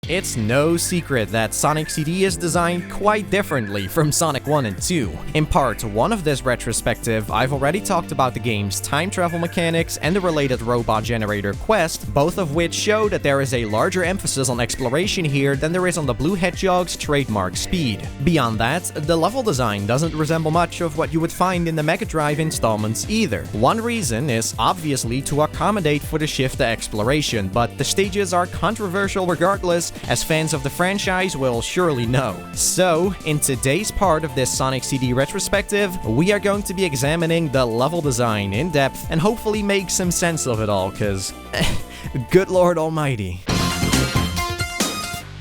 It's no secret that Sonic CD is designed quite differently from Sonic 1 and 2. In part 1 of this retrospective, I've already talked about the game's time travel mechanics and the related robot generator quest, both of which show that there is a larger emphasis on exploration here than there is on the Blue Hedgehog's trademark speed. Beyond that, the level design doesn't resemble much of what you would find in the Mega Drive installments either. One reason is obviously to accommodate for the shift to exploration, but the stages are controversial regardless, as fans of the franchise will surely know. So, in today's part of this Sonic CD retrospective, we are going to be examining the level design in depth and hopefully make some sense of it all, cause good lord almighty.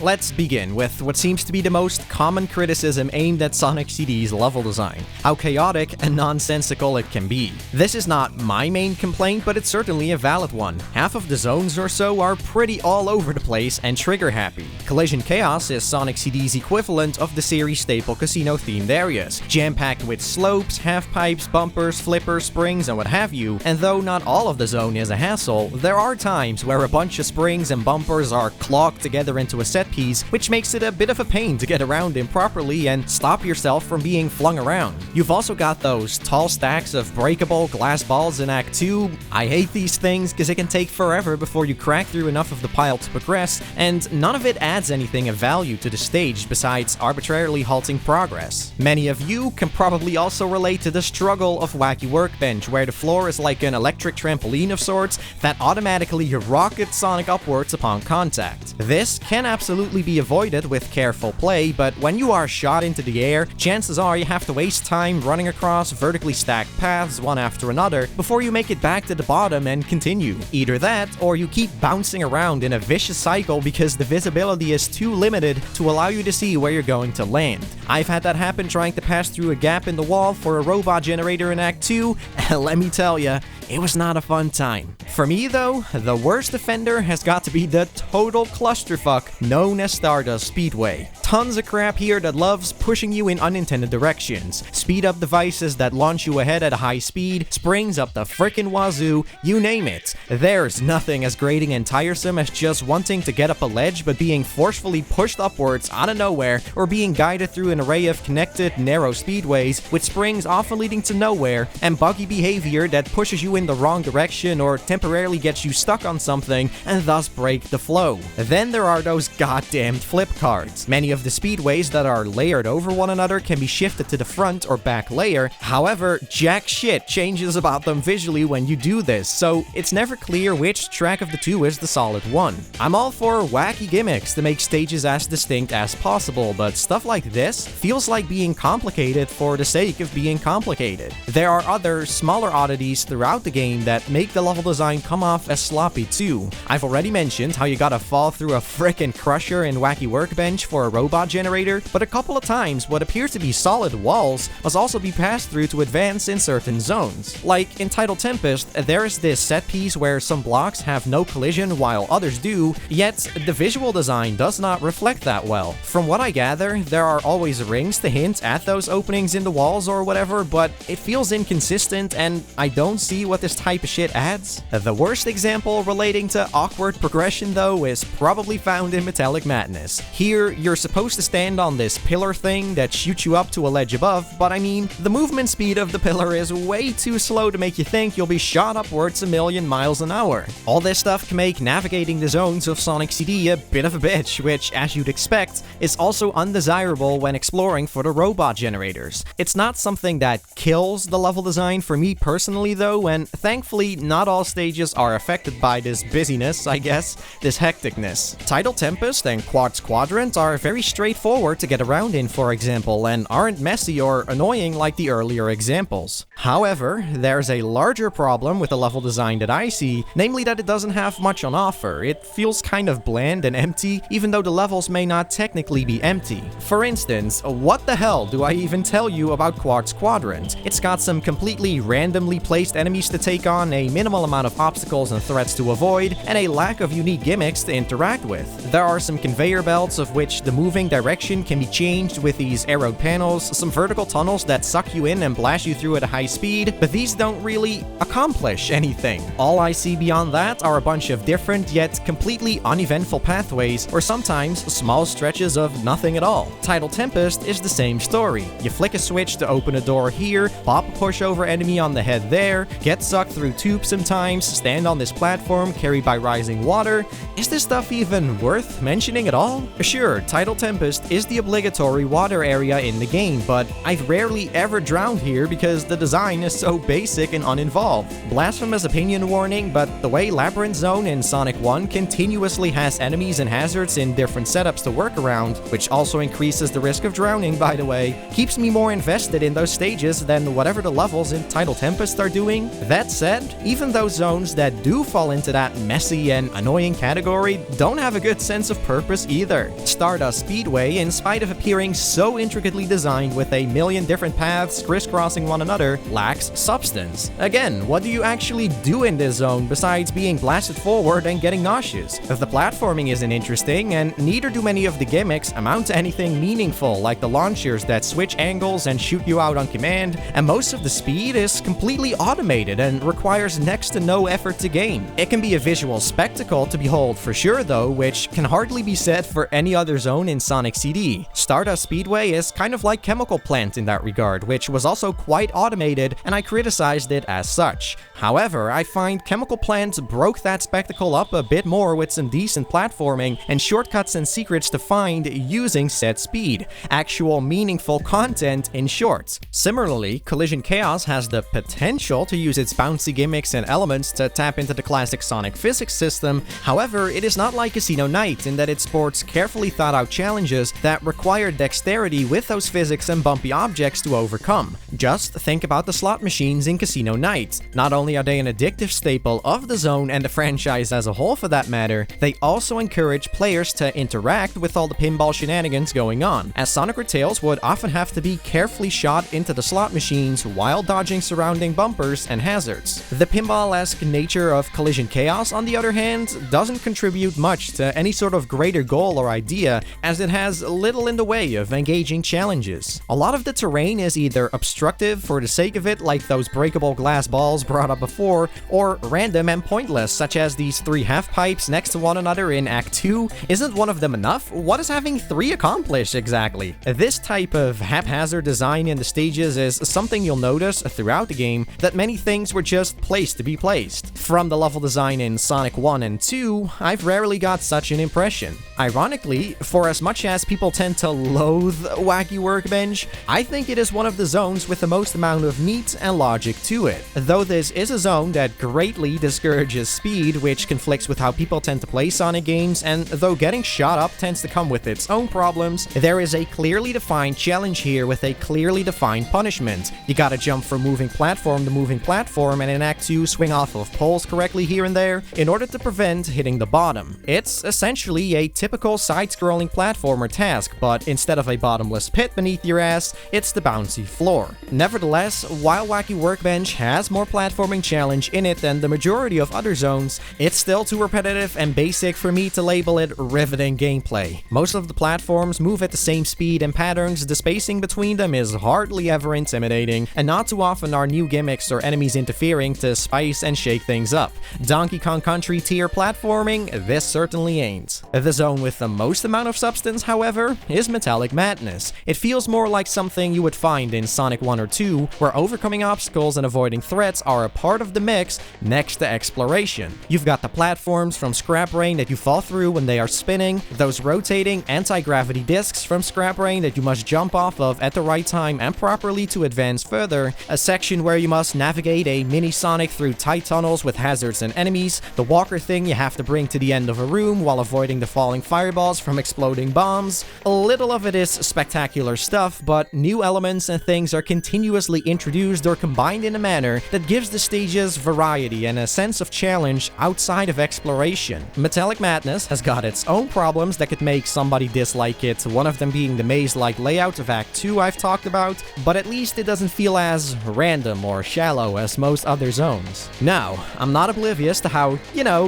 Let's begin with what seems to be the most common criticism aimed at Sonic CD's level design: how chaotic and nonsensical it can be. This is not my main complaint, but it's certainly a valid one. Half of the zones or so are pretty all over the place and trigger happy. Collision Chaos is Sonic CD's equivalent of the series' staple casino-themed areas, jam-packed with slopes, half-pipes, bumpers, flippers, springs, and what have you, and though not all of the zone is a hassle, there are times where a bunch of springs and bumpers are clogged together into a set piece, which makes it a bit of a pain to get around in properly and stop yourself from being flung around. You've also got those tall stacks of breakable glass balls in Act 2. I hate these things because it can take forever before you crack through enough of the pile to progress, and none of it adds anything of value to the stage besides arbitrarily halting progress. Many of you can probably also relate to the struggle of Wacky Workbench, where the floor is like an electric trampoline of sorts that automatically rockets Sonic upwards upon contact. This can absolutely be avoided with careful play, but when you are shot into the air, chances are you have to waste time running across vertically stacked paths one after another before you make it back to the bottom and continue. Either that, or you keep bouncing around in a vicious cycle because the visibility is too limited to allow you to see where you're going to land. I've had that happen trying to pass through a gap in the wall for a robot generator in Act 2, and let me tell ya, it was not a fun time. For me though, the worst offender has got to be the total clusterfuck known as Stardust Speedway. Tons of crap here that loves pushing you in unintended directions. Speed up devices that launch you ahead at a high speed, springs up the frickin' wazoo, you name it. There's nothing as grating and tiresome as just wanting to get up a ledge but being forcefully pushed upwards out of nowhere, or being guided through an array of connected, narrow speedways with springs often leading to nowhere, and buggy behavior that pushes you in the wrong direction or temporarily gets you stuck on something and thus break the flow. Then there are those goddamned flip cards. Many of the speedways that are layered over one another can be shifted to the front or back layer, however, jack shit changes about them visually when you do this, so it's never clear which track of the two is the solid one. I'm all for wacky gimmicks to make stages as distinct as possible, but stuff like this feels like being complicated for the sake of being complicated. There are other, smaller oddities throughout the game that make the level design come off as sloppy too. I've already mentioned how you gotta fall through a frickin' crusher in Wacky Workbench for a robot generator, but a couple of times what appears to be solid walls must also be passed through to advance in certain zones. Like in Tidal Tempest, there is this set piece where some blocks have no collision while others do, yet the visual design does not reflect that well. From what I gather, there are always rings to hint at those openings in the walls or whatever, but it feels inconsistent and I don't see what this type of shit adds. The worst example relating to awkward progression though is probably found in Metallic Madness. Here, you're supposed to stand on this pillar thing that shoots you up to a ledge above, but I mean, the movement speed of the pillar is way too slow to make you think you'll be shot upwards 1,000,000 miles an hour. All this stuff can make navigating the zones of Sonic CD a bit of a bitch, which, as you'd expect, is also undesirable when exploring for the robot generators. It's not something that kills the level design for me personally though, and thankfully not all stages are affected by this busyness, I guess, this hecticness. Tidal Tempest and Quartz Quadrant are very straightforward to get around in, for example, and aren't messy or annoying like the earlier examples. However, there's a larger problem with the level design that I see, namely that it doesn't have much on offer. It feels kind of bland and empty, even though the levels may not technically be empty. For instance, what the hell do I even tell you about Quartz Quadrant? It's got some completely randomly placed enemies to take on, a minimal amount of obstacles and threats to avoid, and a lack of unique gimmicks to interact with. There are some conveyor belts of which the moving moving direction can be changed with these arrowed panels, some vertical tunnels that suck you in and blast you through at a high speed, but these don't really accomplish anything. All I see beyond that are a bunch of different yet completely uneventful pathways, or sometimes small stretches of nothing at all. Tidal Tempest is the same story. You flick a switch to open a door here, pop a pushover enemy on the head there, get sucked through tubes sometimes, stand on this platform carried by rising water. Is this stuff even worth mentioning at all? Sure, Tidal Tempest is the obligatory water area in the game, but I've rarely ever drowned here because the design is so basic and uninvolved. Blasphemous opinion warning, but the way Labyrinth Zone in Sonic 1 continuously has enemies and hazards in different setups to work around, which also increases the risk of drowning, by the way, keeps me more invested in those stages than whatever the levels in Tidal Tempest are doing. That said, even those zones that do fall into that messy and annoying category don't have a good sense of purpose either. Stardust Speedway, in spite of appearing so intricately designed with a million different paths crisscrossing one another, lacks substance. Again, what do you actually do in this zone besides being blasted forward and getting nauseous? The platforming isn't interesting, and neither do many of the gimmicks amount to anything meaningful, like the launchers that switch angles and shoot you out on command, and most of the speed is completely automated and requires next to no effort to gain. It can be a visual spectacle to behold for sure though, which can hardly be said for any other zone in Sonic CD. Stardust Speedway is kind of like Chemical Plant in that regard, which was also quite automated, and I criticized it as such. However, I find Chemical Plant broke that spectacle up a bit more with some decent platforming and shortcuts and secrets to find using said speed. Actual meaningful content in short. Similarly, Collision Chaos has the potential to use its bouncy gimmicks and elements to tap into the classic Sonic physics system. However, it is not like Casino Night in that it sports carefully thought out challenges that require dexterity with those physics and bumpy objects to overcome. Just think about the slot machines in Casino Night. Not only are they an addictive staple of the zone and the franchise as a whole for that matter, they also encourage players to interact with all the pinball shenanigans going on, as Sonic or Tails would often have to be carefully shot into the slot machines while dodging surrounding bumpers and hazards. The pinball-esque nature of Collision Chaos, on the other hand, doesn't contribute much to any sort of greater goal or idea, as it has little in the way of engaging challenges. A lot of the terrain is either obstructive for the sake of it, like those breakable glass balls brought up before, or random and pointless, such as these 3 half-pipes next to one another in Act 2. Isn't one of them enough? What does having 3 accomplish exactly? This type of haphazard design in the stages is something you'll notice throughout the game, that many things were just placed to be placed. From the level design in Sonic 1 and 2, I've rarely got such an impression. Ironically, for as much as people tend to loathe Wacky Workbench, I think it is one of the zones with the most amount of meat and logic to it. Though this is a zone that greatly discourages speed, which conflicts with how people tend to play Sonic games, and though getting shot up tends to come with its own problems, there is a clearly defined challenge here with a clearly defined punishment. You gotta jump from moving platform to moving platform, and in Act 2 swing off of poles correctly here and there in order to prevent hitting the bottom. It's essentially a typical side-scrolling platformer task, but instead of a bottomless pit beneath your ass, it's the bouncy floor. Nevertheless, while Wacky Workbench has more platforming challenge in it than the majority of other zones, it's still too repetitive and basic for me to label it riveting gameplay. Most of the platforms move at the same speed and patterns, the spacing between them is hardly ever intimidating, and not too often are new gimmicks or enemies interfering to spice and shake things up. Donkey Kong Country tier platforming, this certainly ain't. The zone with the most amount of substance, however, is Metallic Madness. It feels more like something you would find in Sonic 1 or 2, where overcoming obstacles and avoiding threats are a part of the mix next to exploration. You've got the platforms from Scrap Brain that you fall through when they are spinning, those rotating anti-gravity discs from Scrap Brain that you must jump off of at the right time and properly to advance further, a section where you must navigate a mini Sonic through tight tunnels with hazards and enemies, the walker thing you have to bring to the end of a room while avoiding the falling fireballs from exploding bombs. A little of it is spectacular stuff, but new elements and things are continuously introduced or combined in a manner that gives the stages variety and a sense of challenge outside of exploration. Metallic Madness has got its own problems that could make somebody dislike it, one of them being the maze-like layout of Act 2 I've talked about, but at least it doesn't feel as random or shallow as most other zones. Now, I'm not oblivious to how,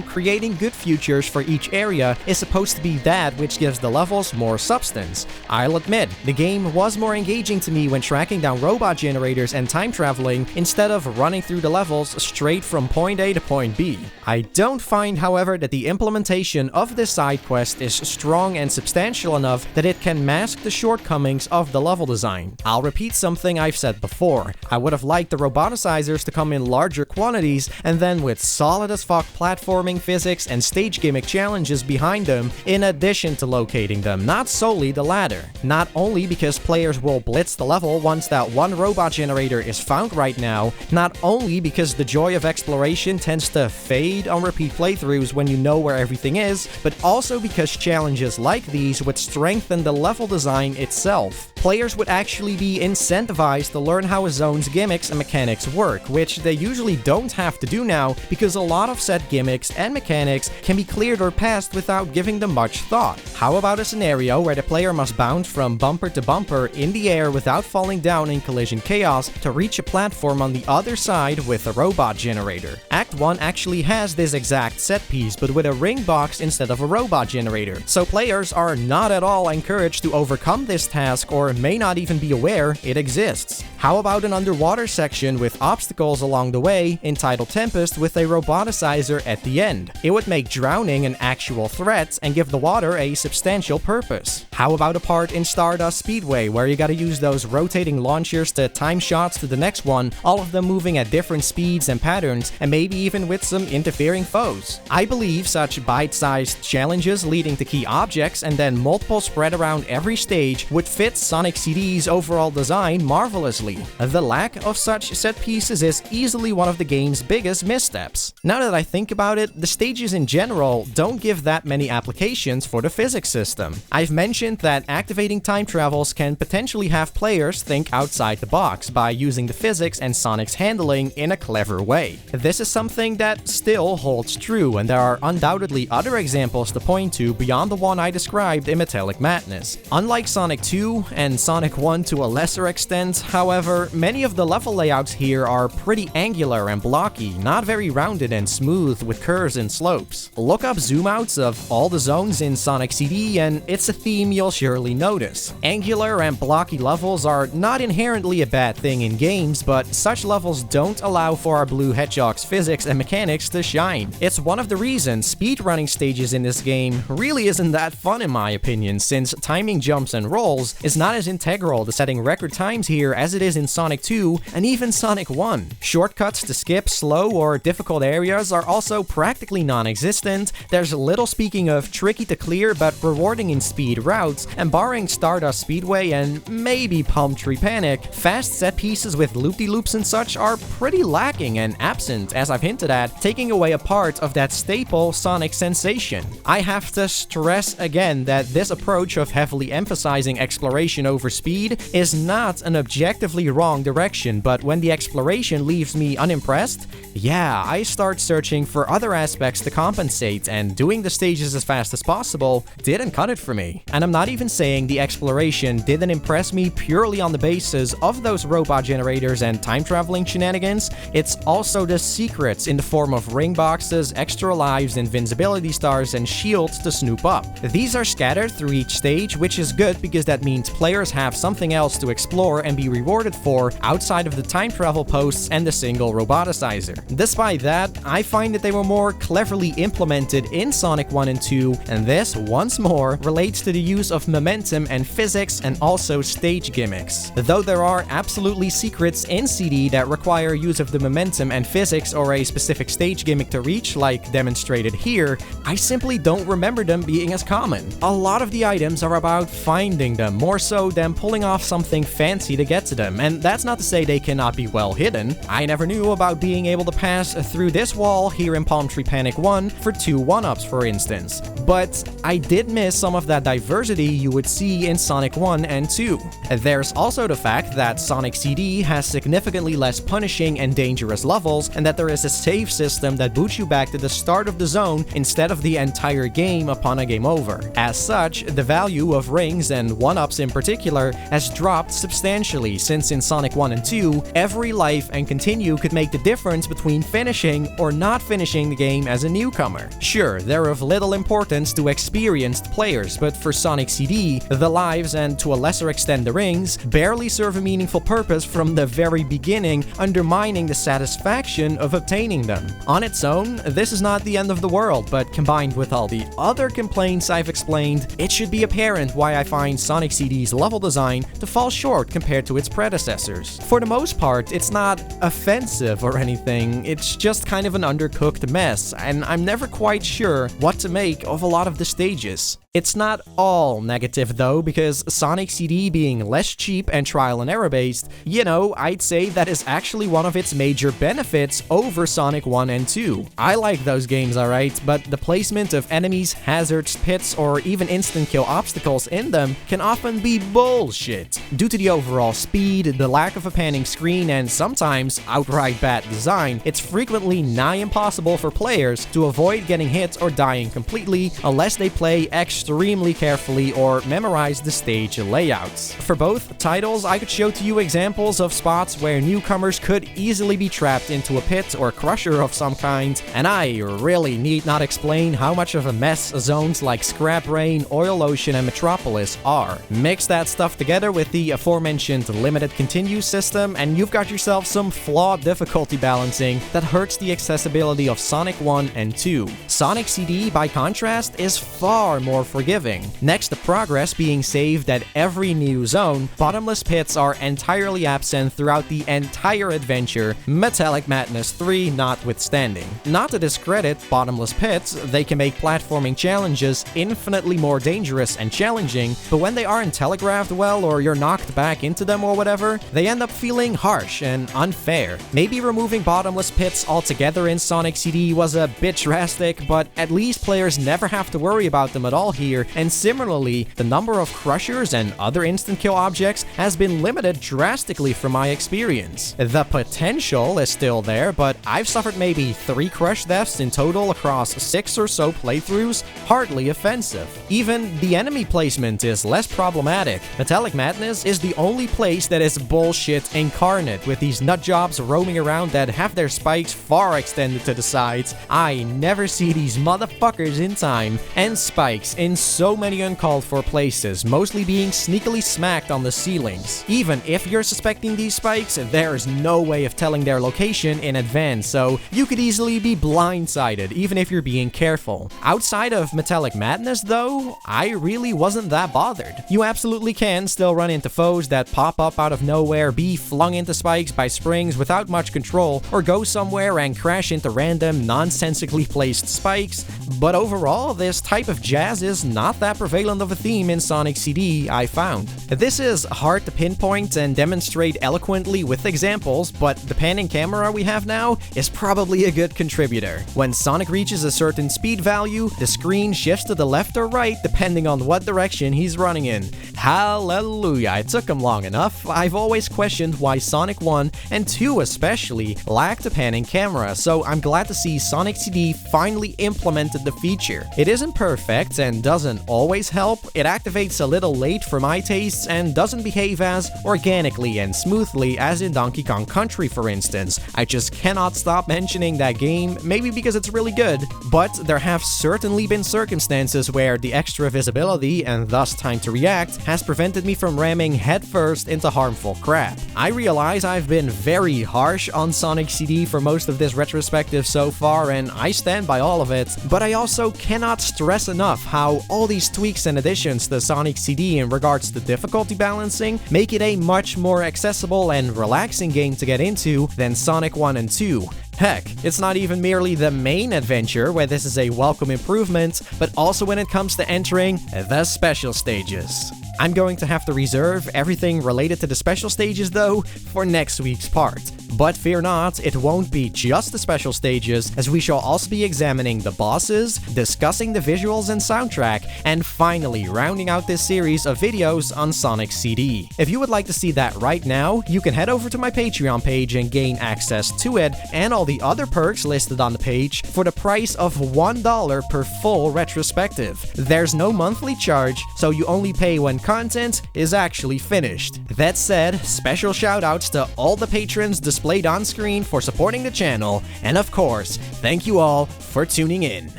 creating good futures for each area is supposed to be that which gives the level levels more substance. I'll admit, the game was more engaging to me when tracking down robot generators and time traveling instead of running through the levels straight from point A to point B. I don't find, however, that the implementation of this side quest is strong and substantial enough that it can mask the shortcomings of the level design. I'll repeat something I've said before. I would have liked the roboticizers to come in larger quantities and then with solid as fuck platforming physics and stage gimmick challenges behind them in addition to locating them, not solely the latter. Not only because players will blitz the level once that one robot generator is found right now, not only because the joy of exploration tends to fade on repeat playthroughs when you know where everything is, but also because challenges like these would strengthen the level design itself. Players would actually be incentivized to learn how a zone's gimmicks and mechanics work, which they usually don't have to do now because a lot of said gimmicks and mechanics can be cleared or passed without giving them much thought. How about a scenario where the player must bounce from bumper to bumper in the air without falling down in collision chaos to reach a platform on the other side with a robot generator? Act 1 actually has this exact set piece, but with a ring box instead of a robot generator, so players are not at all encouraged to overcome this task or may not even be aware it exists. How about an underwater section with obstacles along the way, entitled Tempest, with a roboticizer at the end? It would make drowning an actual threat and give the water a substantial purpose. How about a part in Stardust Speedway where you gotta use those rotating launchers to time shots to the next one, all of them moving at different speeds and patterns, and maybe even with some interfering foes? I believe such bite-sized challenges leading to key objects and then multiple spread around every stage would fit Sonic CD's overall design marvelously. The lack of such set pieces is easily one of the game's biggest missteps. Now that I think about it, the stages in general don't give that many applications for the physics system. I've mentioned that activating time travels can potentially have players think outside the box by using the physics and Sonic's handling in a clever way. This is something that still holds true, and there are undoubtedly other examples to point to beyond the one I described in Metallic Madness. Unlike Sonic 2 and Sonic 1 to a lesser extent, however, many of the level layouts here are pretty angular and blocky, not very rounded and smooth with curves and slopes. Look up zoom outs of all the zones in Sonic CD and it's a theme you'll surely notice. Angular and blocky levels are not inherently a bad thing in games, but such levels don't allow for our Blue Hedgehog's physics and mechanics to shine. It's one of the reasons speedrunning stages in this game really isn't that fun in my opinion, since timing jumps and rolls is not as integral to setting record times here as it is in Sonic 2 and even Sonic 1. Shortcuts to skip slow or difficult areas are also practically non-existent. There's little, speaking of tricky to clear but rewarding in speed routes, and barring Stardust Speedway and maybe Palm Tree Panic, fast set pieces with loop-de-loops and such are pretty lacking and absent, as I've hinted at, taking away a part of that staple Sonic sensation. I have to stress again that this approach of heavily emphasizing exploration over speed is not an objectively wrong direction, but when the exploration leaves me unimpressed, yeah, I start searching for other aspects to compensate, and doing the stages as fast as possible didn't cut it for me. And I'm not even saying the exploration didn't impress me purely on the basis of those robot generators and time traveling shenanigans, it's also the secrets in the form of ring boxes, extra lives, invincibility stars, and shields to snoop up. These are scattered through each stage, which is good because that means players have something else to explore and be rewarded for outside of the time travel posts and the single roboticizer. Despite that, I find that they were more cleverly implemented in Sonic 1 and 2, and this, once more, relates to the use of momentum and physics and also stage gimmicks. Though there are absolutely secrets in CD that require use of the momentum and physics or a specific stage gimmick to reach, like demonstrated here, I simply don't remember them being as common. A lot of the items are about finding them, more so than pulling off something fancy to get to them, and that's not to say they cannot be well hidden. I never knew about being able to pass through this wall here in Palm Tree Panic 1 for 2 1-ups, for instance. But I did miss some of that diversity you would see in Sonic 1 and 2. There's also the fact that Sonic CD has significantly less punishing and dangerous levels, and that there is a save system that boots you back to the start of the zone instead of the entire game upon a game over. As such, the value of rings and 1-ups in particular particular has dropped substantially, since in Sonic 1 and 2, every life and continue could make the difference between finishing or not finishing the game as a newcomer. Sure, they're of little importance to experienced players, but for Sonic CD, the lives, and to a lesser extent the rings, barely serve a meaningful purpose from the very beginning, undermining the satisfaction of obtaining them. On its own, this is not the end of the world, but combined with all the other complaints I've explained, it should be apparent why I find Sonic CD's level design to fall short compared to its predecessors. For the most part, it's not offensive or anything, it's just kind of an undercooked mess, and I'm never quite sure what to make of a lot of the stages. It's not all negative though, because Sonic CD being less cheap and trial and error based, I'd say that is actually one of its major benefits over Sonic 1 and 2. I like those games alright, but the placement of enemies, hazards, pits, or even instant kill obstacles in them can often be bullshit. Due to the overall speed, the lack of a panning screen, and sometimes outright bad design, it's frequently nigh impossible for players to avoid getting hit or dying completely unless they play extremely carefully or memorize the stage layouts. For both titles, I could show to you examples of spots where newcomers could easily be trapped into a pit or crusher of some kind, and I really need not explain how much of a mess zones like Scrap Rain, Oil Ocean, and Metropolis are. Mix that stuff together with the aforementioned limited continue system, and you've got yourself some flawed difficulty balancing that hurts the accessibility of Sonic 1 and 2. Sonic CD, by contrast, is far more forgiving. Next to progress being saved at every new zone, bottomless pits are entirely absent throughout the entire adventure, Metallic Madness 3 notwithstanding. Not to discredit bottomless pits, they can make platforming challenges infinitely more dangerous and challenging, but when they aren't telegraphed well or you're knocked back into them or whatever, they end up feeling harsh and unfair. Maybe removing bottomless pits altogether in Sonic CD was a bit drastic, but at least players never have to worry about them at all here, and similarly, the number of crushers and other instant kill objects has been limited drastically from my experience. The potential is still there, but I've suffered maybe 3 crush deaths in total across 6 or so playthroughs, hardly offensive. Even the enemy placement is less problematic. Metallic Madness is the only place that is bullshit incarnate, with these nutjobs roaming around that have their spikes far extended to the sides. I never see these motherfuckers in time, and spikes in so many uncalled for places, mostly being sneakily smacked on the ceilings. Even if you're suspecting these spikes, there's no way of telling their location in advance, so you could easily be blindsided even if you're being careful. Outside of Metallic Madness though, I really wasn't that bothered. You absolutely can still run into foes that pop up out of nowhere, be flung into spikes by springs without much control, or go somewhere and crash into random nonsensically placed spikes, but overall this type of jazz is not that prevalent of a theme in Sonic CD, I found. This is hard to pinpoint and demonstrate eloquently with examples, but the panning camera we have now is probably a good contributor. When Sonic reaches a certain speed value, the screen shifts to the left or right depending on what direction he's running in. Hallelujah, it took him long enough. I've always questioned why Sonic 1 and 2 especially lacked a panning camera, so I'm glad to see Sonic CD finally implemented the feature. It isn't perfect and doesn't always help, it activates a little late for my tastes and doesn't behave as organically and smoothly as in Donkey Kong Country, for instance. I just cannot stop mentioning that game, maybe because it's really good, but there have certainly been circumstances where the extra visibility and thus time to react has prevented me from ramming headfirst into harmful crap. I realize I've been very harsh on Sonic CD for most of this retrospective so far, and I stand by all of it, but I also cannot stress enough how all these tweaks and additions to Sonic CD in regards to difficulty balancing make it a much more accessible and relaxing game to get into than Sonic 1 and 2. Heck, it's not even merely the main adventure where this is a welcome improvement, but also when it comes to entering the special stages. I'm going to have to reserve everything related to the special stages though for next week's part. But fear not, it won't be just the special stages, as we shall also be examining the bosses, discussing the visuals and soundtrack, and finally rounding out this series of videos on Sonic CD. If you would like to see that right now, you can head over to my Patreon page and gain access to it and all the other perks listed on the page for the price of $1 per full retrospective. There's no monthly charge, so you only pay when content is actually finished. That said, special shoutouts to all the patrons displayed on screen for supporting the channel, and of course, thank you all for tuning in.